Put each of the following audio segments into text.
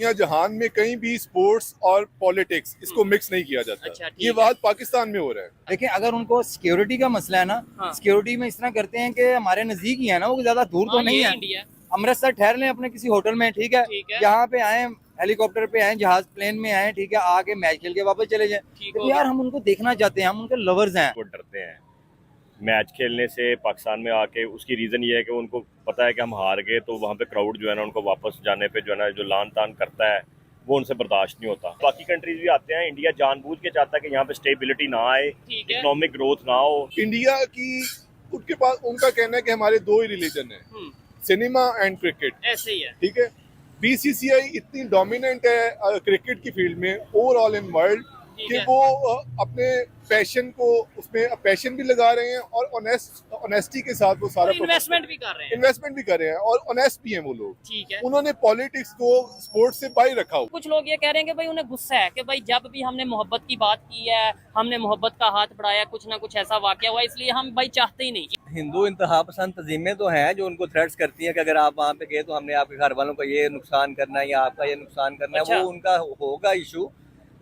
या जहान में कहीं भी स्पोर्ट्स और पॉलिटिक्स इसको मिक्स नहीं किया जाता। अच्छा, ठीक ये बात पाकिस्तान में हो रहा है। देखिए, अगर उनको सिक्योरिटी का मसला है ना, हाँ। सिक्योरिटी में इस तरह करते हैं कि हमारे नजदीक ही है ना, वो ज्यादा दूर तो हाँ, नहीं ये है। इंडिया। अमृतसर ठहर लें अपने किसी होटल में, ठीक है, ठीक है। यहाँ पे आए, हेलीकॉप्टर पे आए, जहाज प्लेन में आए, ठीक है, आके मैच खेल के वापस चले जाए। ठीक तो हो यार गया। हम उनको देखना चाहते हैं, हम उनके लवर्स हैं। वो डरते हैं मैच खेलने से पाकिस्तान में आके। उसकी रीज़न ये है कि उनको पता है कि हम हार गए तो वहाँ पे क्राउड जो है ना, उनको वापस जाने पे जो है ना, जो लान तान करता है वो उनसे बर्दाश्त नहीं होता। बाकी कंट्रीज भी आते हैं, इंडिया जानबूझ के चाहता है कि यहाँ पे स्टेबिलिटी ना आए, ठीक है। इकोनॉमिक ग्रोथ ना हो। इंडिया की उनके पास उनका कहना है कि हमारे दो ही रिलीजन है, सिनेमा एंड क्रिकेट। ऐसे ही है। ठीक है, बीसीसीआई इतनी डोमिनेंट है क्रिकेट की फील्ड में ओवरऑल इन वर्ल्ड ठीक कि है। वो अपने पैशन को उसमें पैशन भी लगा रहे हैं और ऑनेस्टी के साथ वो सारा इन्वेस्टमेंट भी कर रहे हैं। इन्वेस्टमेंट भी कर रहे हैं और ऑनेस्ट भी हैं वो लोग। ठीक है। उन्होंने पॉलिटिक्स को स्पोर्ट्स से बाहर रखा हुआ। कुछ लोग ये कह रहे हैं कि भाई उन्हें गुस्सा है कि भाई जब भी हमने मोहब्बत की बात की है, हमने मोहब्बत का हाथ बढ़ाया, कुछ ना कुछ ऐसा वाकया हुआ, इसलिए हम भाई चाहते ही नहीं। हिंदू इंतहा पसंद तंजीमें तो हैं जो उनको थ्रेट्स करती हैं कि अगर आप वहाँ पे गए तो हमने आपके घर वालों का ये नुकसान करना है या आपका ये नुकसान करना है। अच्छा। वो उनका होगा इशू,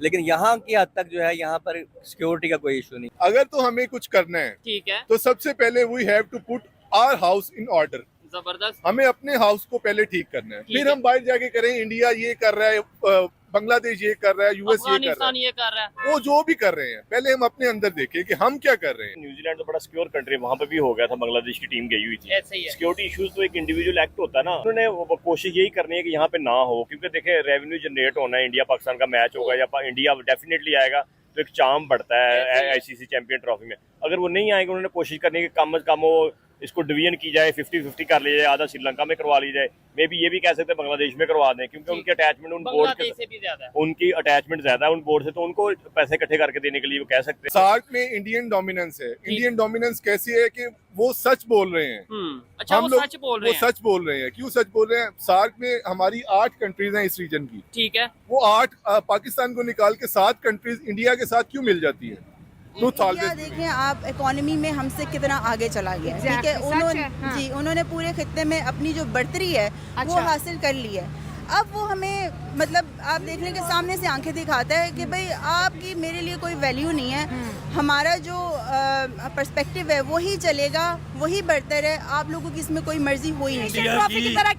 लेकिन यहाँ की हद तक जो है, यहाँ पर सिक्योरिटी का कोई इशू नहीं। अगर तो हमें कुछ करना है ठीक है। तो सबसे पहले we have to put our house in order. जबरदस्त। हमें अपने हाउस को पहले ठीक करना है, ठीक फिर है। हम बाहर जाके करें इंडिया ये कर रहा है, बांग्लादेश ये कर रहा है, यूएस ये कर रहा अफगानिस्तान है, ये कर रहा है। वो जो भी कर रहे हैं पहले हम अपने अंदर देखें कि हम क्या कर रहे हैं। न्यूजीलैंड तो बड़ा सिक्योर कंट्री है, वहाँ पे भी हो गया था, बांग्लादेश की टीम गई हुई थी। ऐसे ही है। सिक्योरिटी इश्यूज तो एक इंडिविजुअल एक्ट होता है ना, उन्होंने वो कोशिश यही करनी है कि यहाँ पे ना हो, क्योंकि देखे रेवेन्यू जनरेट होना है, इंडिया पाकिस्तान का मैच होगा या इंडिया डेफिनेटली आएगा तो एक चार्म बढ़ता है आईसीसी चैंपियन ट्रॉफी में। अगर वो नहीं आएंगे, उन्होंने कोशिश करनी है कि कम से कम वो इसको डिवीजन की जाए, 50-50 कर ली जाए, आधा श्रीलंका में करवा ली जाए, मे बी ये भी कह सकते हैं बांग्लादेश में करवा दें, क्योंकि उनकी अटैचमेंट उन बोर्ड बांग्लादेश से भी ज्यादा है। उनकी अटैचमेंट ज्यादा है उन बोर्ड से, तो उनको पैसे इकट्ठे करके देने के लिए वो कह सकते हैं। सार्क में इंडियन डोमिनेंस है। इंडियन डोमिनेंस कैसी है कि वो सच बोल रहे हैं। अच्छा, हम वो लोग सच बोल रहे वो हैं। सच बोल रहे हैं। क्यों सच बोल रहे हैं? सार्क में हमारी 8 कंट्रीज हैं इस रीजन की, ठीक है। वो 8 पाकिस्तान को निकाल के 7 कंट्रीज इंडिया के साथ क्यों मिल जाती है? इंडिया देखें आप, इकोनॉमी में हमसे कितना आगे चला गया है। ठीक है, उन्होंने जी उन्होंने पूरे खित्ते में अपनी जो बढ़तरी है वो हासिल कर ली है। अब वो हमें मतलब आप देखने के सामने से आंखें दिखाता है कि भाई आपकी मेरे लिए कोई वैल्यू नहीं है, हमारा जो पर्सपेक्टिव है वही चलेगा, वही बढ़तर है, आप लोगों की इसमें कोई मर्जी हो ही नहीं।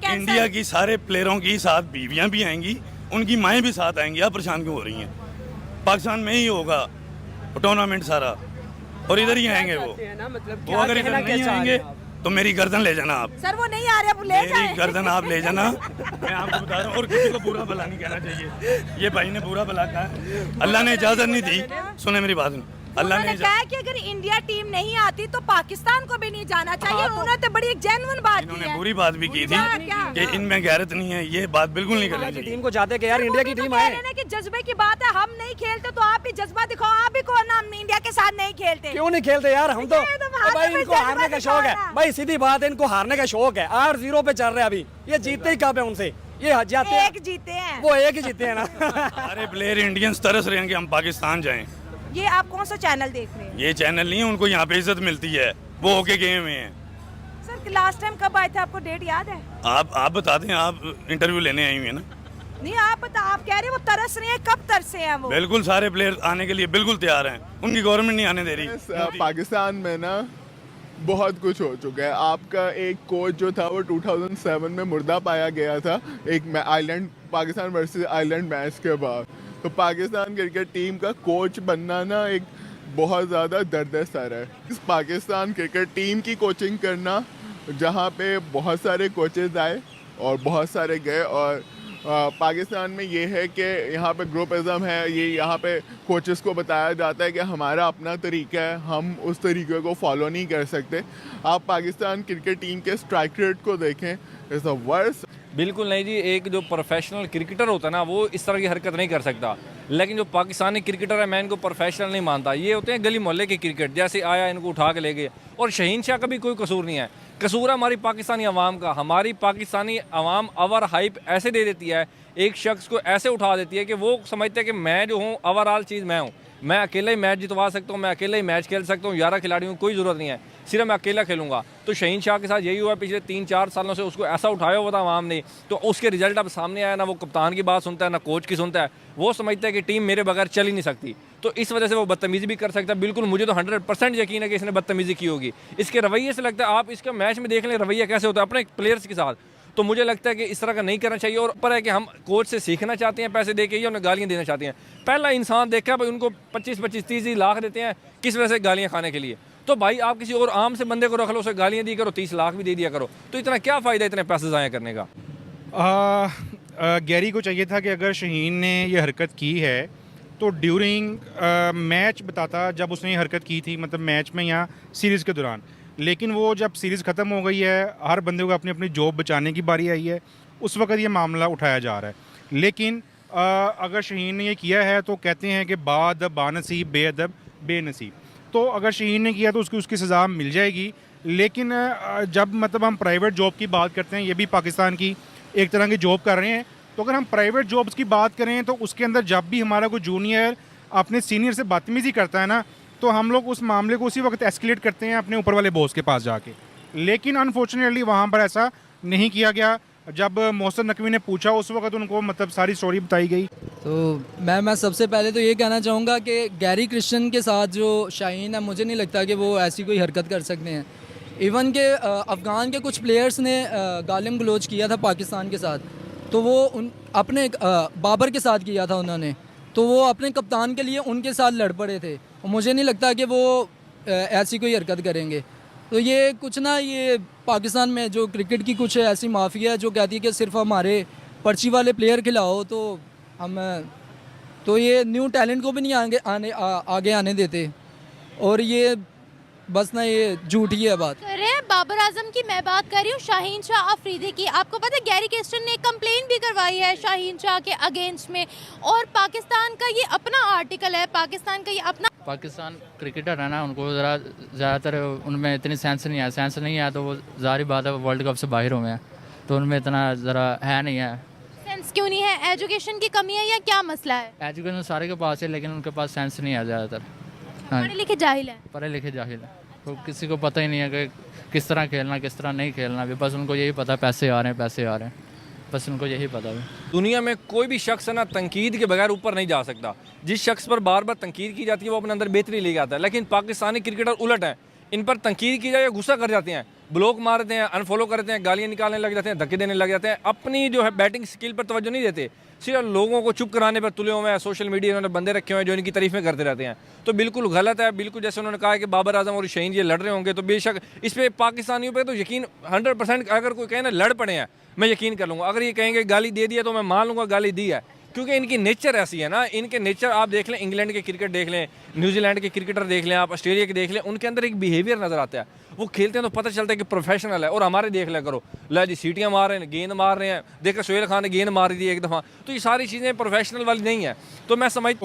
इंडिया की सारे प्लेयरों की साथ बीवियां भी आएंगी, उनकी माएँ भी साथ आएंगी। आप परेशान क्यों हो रही हैं? पाकिस्तान में ही होगा टूर्नामेंट सारा, और इधर ही आएंगे वो अगर इधर नहीं आएंगे तो मेरी गर्दन ले जाना आप। सर वो नहीं आ रहे, ले मेरी गर्दन आप ले जाना, मैं आपको बता रहा हूँ। और किसी को बुरा भला नहीं कहना चाहिए, ये भाई ने बुरा भला कहा, अल्लाह ने इजाजत नहीं दी। सुने मेरी बात, अल्लाह ने कहा कि अगर इंडिया टीम नहीं आती तो पाकिस्तान को भी नहीं जाना चाहिए। उन्होंने तो बड़ी एक जेन्युइन बात की इन्होंने है। बुरी बात भी की थी कि इनमें गैरत नहीं है, ये बात बिल्कुल नहीं करनी चाहिए। टीम को चाहते कि यार इंडिया की टीम आए। कि जज्बे की बात है, हम नहीं खेलते तो आप भी जज्बा दिखाओ, आप भी कौन हम इंडिया के साथ नहीं खेलते। क्यों नहीं खेलते यार? हम तो भाई इनको जज्बा हारने का शौक है भाई, सीधी बात है, इनको हारने का शौक है। 8-0 पे चल रहे हैं अभी, ये जीतते ही कब है उनसे? ये जाते हैं, एक जीते हैं, वो एक ही जीते हैं ना। सारे प्लेयर इंडियंस तरस रहे हैं कि हम पाकिस्तान जाएं। ये आप कौन सा चैनल देख रहे हैं? ये चैनल नहीं है, उनको यहाँ पे इज्जत मिलती है, वो होके गए हुए हैं। सर लास्ट टाइम कब आए थे, आपको डेट याद है? आप बता दें, आप इंटरव्यू लेने आई हुई है ना? नहीं आप बता, आप कह रहे हैं वो तरस रहे हैं, कब तरसे हैं वो? बिल्कुल, सारे प्लेयर आने के लिए बिल्कुल तैयार हैं, उनकी गवर्नमेंट नहीं आने दे रही। पाकिस्तान में ना बहुत कुछ हो चुका है। आपका एक कोच जो था वो 2007 में मुर्दा पाया गया था एक island, Pakistan versus island match के बाद। तो पाकिस्तान क्रिकेट टीम का कोच बनना ना एक बहुत ज़्यादा दर्द सर है। इस पाकिस्तान क्रिकेट टीम की कोचिंग करना, जहाँ पे बहुत सारे कोचेज आए और बहुत सारे गए, और पाकिस्तान में ये है कि यहाँ पे ग्रुपिज़म है, ये यहाँ पे कोचेस को बताया जाता है कि हमारा अपना तरीका है, हम उस तरीके को फॉलो नहीं कर सकते। आप पाकिस्तान क्रिकेट टीम के स्ट्राइक रेट को देखें, इट्स द वर्स्ट। बिल्कुल नहीं जी, एक जो प्रोफेशनल क्रिकेटर होता है ना वो इस तरह की हरकत नहीं कर सकता, लेकिन जो पाकिस्तानी क्रिकेटर है मैं इनको प्रोफेशनल नहीं मानता। ये होते हैं गली मोहल्ले के क्रिकेट, जैसे आया इनको उठा के ले गए। और शहीन शाह का भी कोई कसूर नहीं है, कसूर है हमारी पाकिस्तानी अवाम का। हमारी पाकिस्तानी अवाम ओवर हाइप ऐसे दे देती है, एक शख्स को ऐसे उठा देती है कि वो समझते हैं कि मैं जो हूँ ओवरऑल चीज़ मैं हूँ, मैं अकेले ही मैच जितवा सकता हूँ, मैं अकेले ही मैच खेल सकता हूँ, 11 खिलाड़ियों की कोई ज़रूरत नहीं है। सिर्फ मैं अकेला खेलूंगा। तो शहीन शाह के साथ यही हुआ, पिछले 3-4 सालों से उसको ऐसा उठाया हुआ था आवाम ने, तो उसके रिजल्ट अब सामने आया। ना वो कप्तान की बात सुनता है, ना कोच की सुनता है। वो समझता है कि टीम मेरे बगैर चल ही नहीं सकती, तो इस वजह से वो बदतमीज़ी भी कर सकता है। बिल्कुल मुझे तो 100% यकीन है कि इसने बदतमीज़ी की होगी। इसके रवैये से लगता है, आप इसका मैच में देख लें रवैया कैसे होता है अपने प्लेयर्स के साथ, तो मुझे लगता है कि इस तरह का नहीं करना चाहिए। और ऊपर है कि हम कोच से सीखना चाहते हैं पैसे दे के, या उन्हें गालियाँ देना चाहते हैं। पहला इंसान देखा भाई उनको 25-30 लाख देते हैं, किस वजह से गालियाँ खाने के लिए। तो भाई आप किसी और आम से बंदे को रख लो, उसे गालियाँ दी करो, 30 लाख भी दे दिया करो, तो इतना क्या फ़ायदा इतने पैसे ज़ाया करने का। गैरी को चाहिए था कि अगर शहीन ने ये हरकत की है तो ड्यूरिंग मैच बताता, जब उसने ये हरकत की थी, मतलब मैच में या सीरीज़ के दौरान। लेकिन वो जब सीरीज़ ख़त्म हो गई है, हर बंदे को अपनी अपनी जॉब बचाने की बारी आई है, उस वक्त ये मामला उठाया जा रहा है। लेकिन अगर शहीन ने ये किया है तो कहते हैं कि बादब बानसीब बेअदब बेनसीब, तो अगर शहीन ने किया तो उसकी सज़ा मिल जाएगी। लेकिन जब मतलब हम प्राइवेट जॉब की बात करते हैं, ये भी पाकिस्तान की एक तरह की जॉब कर रहे हैं, तो अगर हम प्राइवेट जॉब्स की बात करें तो उसके अंदर जब भी हमारा कोई जूनियर अपने सीनियर से बदतमीज़ी करता है ना, तो हम लोग उस मामले को उसी वक्त एस्केलेट करते हैं अपने ऊपर वाले बॉस के पास जाके। लेकिन अनफॉर्चुनेटली वहाँ पर ऐसा नहीं किया गया। जब मोहसिन नकवी ने पूछा उस वक्त उनको मतलब सारी स्टोरी बताई गई। तो मैं सबसे पहले तो ये कहना चाहूँगा कि गैरी क्रिश्चियन के साथ जो शाहीन है, मुझे नहीं लगता कि वो ऐसी कोई हरकत कर सकते हैं। इवन के अफ़गान के कुछ प्लेयर्स ने गालिम गलोच किया था पाकिस्तान के साथ, तो वो अपने बाबर के साथ किया था उन्होंने, तो वो अपने कप्तान के लिए उनके साथ लड़ पड़े थे। मुझे नहीं लगता कि वो ऐसी कोई हरकत करेंगे। तो ये कुछ ना, ये पाकिस्तान में जो क्रिकेट की कुछ ऐसी माफिया है जो कहती है कि सिर्फ हमारे पर्ची वाले प्लेयर खिलाओ, तो ये न्यू टैलेंट को भी नहीं आगे आने देते। और ये बस ना, ये झूठी है बात। कर रहे हैं बाबर आजम की, मैं बात कर रही हूँ शाहीन शाह अफरीदी की। आपको पता है गैरी क्रिश्चियन ने एक कंप्लेन भी करवाई है शाहीन शाह के अगेंस्ट में, और पाकिस्तान का ये अपना आर्टिकल है, पाकिस्तान का ये अपना। पाकिस्तान क्रिकेटर है ना, उनको ज़रा ज़्यादातर उनमें इतनी सेंस नहीं है, तो वो ज़ाहिर बात है वर्ल्ड कप से बाहर हुए हैं, तो उनमें इतना ज़रा है नहीं है। सेंस क्यों नहीं है? एजुकेशन की कमी है या क्या मसला है? एजुकेशन सारे के पास है, लेकिन उनके पास सेंस नहीं है ज़्यादातर। हाँ, पढ़े लिखे जाहिल है। पढ़े लिखे जाहिल है, तो किसी को पता ही नहीं है कि किस तरह खेलना किस तरह नहीं खेलना। भी बस उनको यही पता पैसे आ रहे हैं, बस उनको यही पता है। दुनिया में कोई भी शख्स है ना, तनकीद के बगैर ऊपर नहीं जा सकता। जिस शख्स पर बार बार तनकीद की जाती है वो अपने अंदर बेहतरी लेके आता है। लेकिन पाकिस्तानी क्रिकेटर उलट है, इन पर तनकीद की जाए गुस्सा कर जाते हैं, ब्लॉक मारते हैं, अनफॉलो करते हैं, गालियाँ निकालने लग जाते हैं, धक्के देने लग जाते हैं। अपनी जो है बैटिंग स्किल पर तवज्जो नहीं देते, सिर्फ लोगों को चुप कराने पर तुले हुए हैं। सोशल मीडिया इन्होंने बंदे रखे हुए हैं जो इनकी तारीफें करते रहते हैं, तो बिल्कुल गलत है। बिल्कुल जैसे उन्होंने कहा कि बाबर आजम और शहीन ये लड़ रहे होंगे, तो बेशक इस पर पाकिस्तानियों पर तो यकीन 100%, अगर कोई कहे ना लड़ पड़े हैं, मैं यकीन कर लूँगा। अगर ये कहेंगे गाली दे दिया तो मैं मान लूँगा गाली दी है, क्योंकि इनकी नेचर ऐसी है ना। इनके नेचर आप देख लें, इंग्लैंड के क्रिकेट देख लें, न्यूजीलैंड के क्रिकेटर देख लें, आप ऑस्ट्रेलिया के देख लें, उनके अंदर एक बिहेवियर नज़र आता है। वो खेलते हैं तो पता चलता है कि प्रोफेशनल है। और हमारे देख लिया करो, ला जी सीटियाँ मार रहे हैं, गेंद मार रहे हैं, देखकर सोहेल खान ने गेंद मारी थी एक दफ़ा, तो ये सारी चीज़ें प्रोफेशनल वाली नहीं है। तो मैं समझ